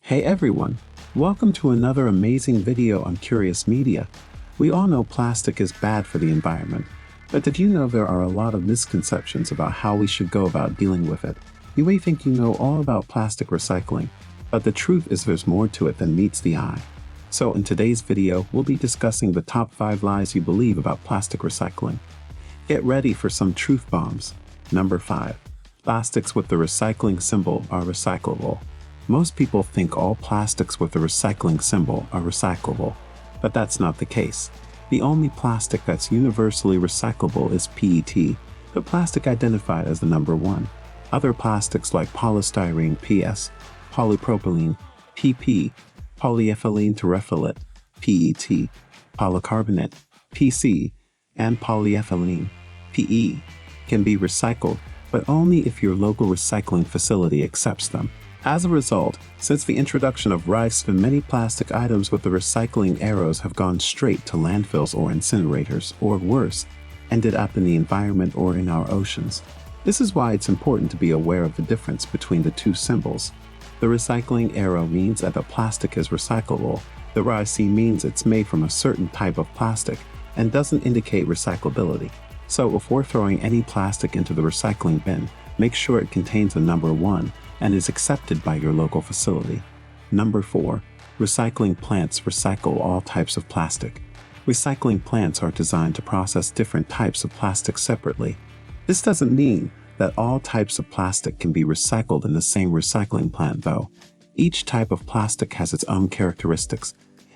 Hey everyone, welcome to another amazing video on Curious Media. We all know plastic is bad for the environment, but did you know there are a lot of misconceptions about how we should go about dealing with it? You may think you know all about plastic recycling, but the truth is there's more to it than meets the eye. So in today's video, we'll be discussing the top 5 lies you believe about plastic recycling. Get ready for some truth bombs. Number 5. Plastics with the recycling symbol are recyclable. Most people think all plastics with the recycling symbol are recyclable, but that's not the case. The only plastic that's universally recyclable is PET, the plastic identified as the number 1. Other plastics like polystyrene PS, polypropylene PP, polyethylene terephthalate PET, polycarbonate PC, and polyethylene PE can be recycled, but only if your local recycling facility accepts them. As a result, since the introduction of RECYCLABLE, many plastic items with the recycling arrows have gone straight to landfills or incinerators, or worse, ended up in the environment or in our oceans. This is why it's important to be aware of the difference between the two symbols. The recycling arrow means that the plastic is recyclable. The RECYCLABLE means it's made from a certain type of plastic and doesn't indicate recyclability. So before throwing any plastic into the recycling bin, make sure it contains a number 1 and is accepted by your local facility. Number 4. Recycling plants recycle all types of plastic. Recycling plants are designed to process different types of plastic separately. This doesn't mean that all types of plastic can be recycled in the same recycling plant though. Each type of plastic has its own characteristics,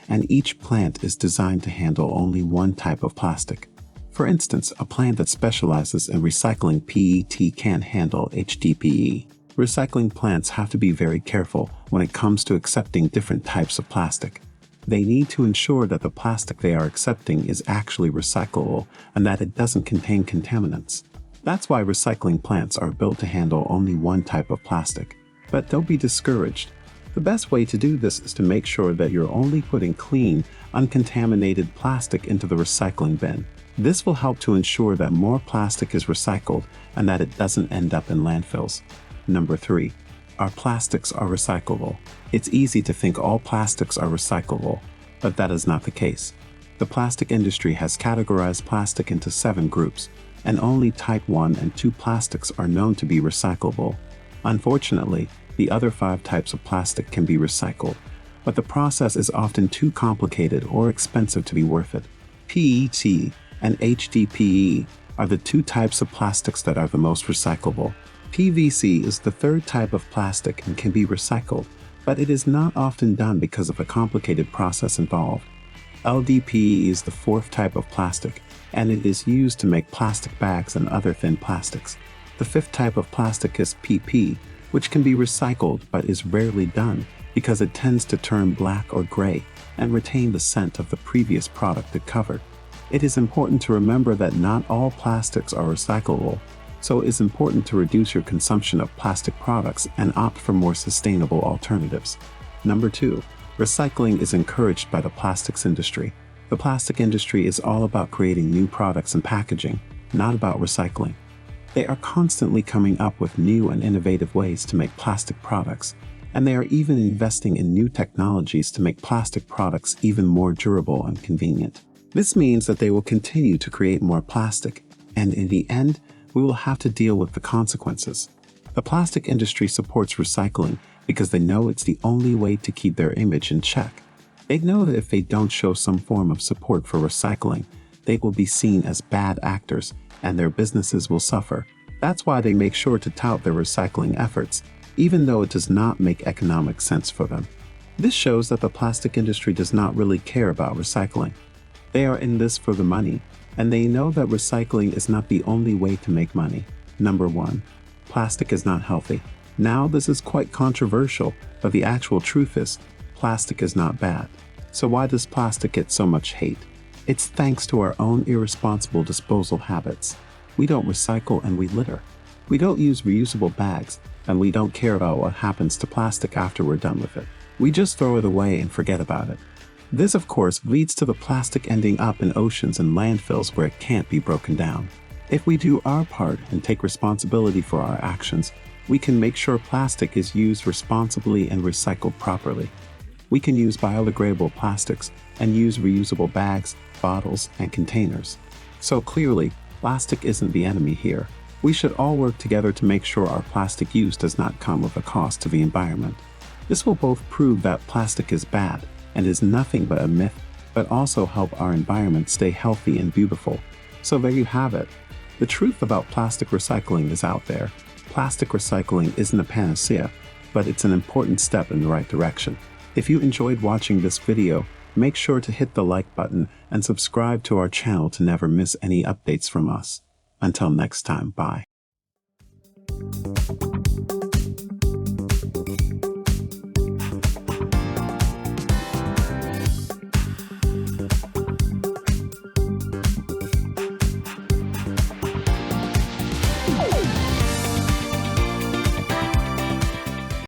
and each plant is designed to handle only one type of plastic. For instance, a plant that specializes in recycling PET can't handle HDPE. Recycling plants have to be very careful when it comes to accepting different types of plastic. They need to ensure that the plastic they are accepting is actually recyclable and that it doesn't contain contaminants. That's why recycling plants are built to handle only one type of plastic. But don't be discouraged. The best way to do this is to make sure that you're only putting clean, uncontaminated plastic into the recycling bin. This will help to ensure that more plastic is recycled and that it doesn't end up in landfills. Number 3. Our plastics are recyclable. It's easy to think all plastics are recyclable, but that is not the case. The plastic industry has categorized plastic into 7 groups, and only type 1 and 2 plastics are known to be recyclable. Unfortunately, the other 5 types of plastic can be recycled, but the process is often too complicated or expensive to be worth it. PET and HDPE are the 2 types of plastics that are the most recyclable. PVC is the 3rd type of plastic and can be recycled, but it is not often done because of a complicated process involved. LDPE is the 4th type of plastic, and it is used to make plastic bags and other thin plastics. The 5th type of plastic is PP, which can be recycled but is rarely done because it tends to turn black or gray and retain the scent of the previous product it covered. It is important to remember that not all plastics are recyclable, so it is important to reduce your consumption of plastic products and opt for more sustainable alternatives. Number 2. Recycling is encouraged by the plastics industry. The plastic industry is all about creating new products and packaging, not about recycling. They are constantly coming up with new and innovative ways to make plastic products, and they are even investing in new technologies to make plastic products even more durable and convenient. This means that they will continue to create more plastic, and in the end, we will have to deal with the consequences. The plastic industry supports recycling because they know it's the only way to keep their image in check. They know that if they don't show some form of support for recycling, they will be seen as bad actors and their businesses will suffer. That's why they make sure to tout their recycling efforts, even though it does not make economic sense for them. This shows that the plastic industry does not really care about recycling. They are in this for the money, and they know that recycling is not the only way to make money. Number 1. Plastic is not healthy. Now this is quite controversial, but the actual truth is, plastic is not bad. So why does plastic get so much hate? It's thanks to our own irresponsible disposal habits. We don't recycle and we litter. We don't use reusable bags, and we don't care about what happens to plastic after we're done with it. We just throw it away and forget about it. This, of course, leads to the plastic ending up in oceans and landfills where it can't be broken down. If we do our part and take responsibility for our actions, We can make sure plastic is used responsibly and recycled properly. We can use biodegradable plastics and use reusable bags, bottles, and containers. So clearly, plastic isn't the enemy here. We should all work together to make sure our plastic use does not come with a cost to the environment. This will both prove that plastic is bad and is nothing but a myth, but also help our environment stay healthy and beautiful. So there you have it. The truth about plastic recycling is out there. Plastic recycling isn't a panacea, but it's an important step in the right direction. If you enjoyed watching this video, make sure to hit the like button and subscribe to our channel to never miss any updates from us. Until next time, bye.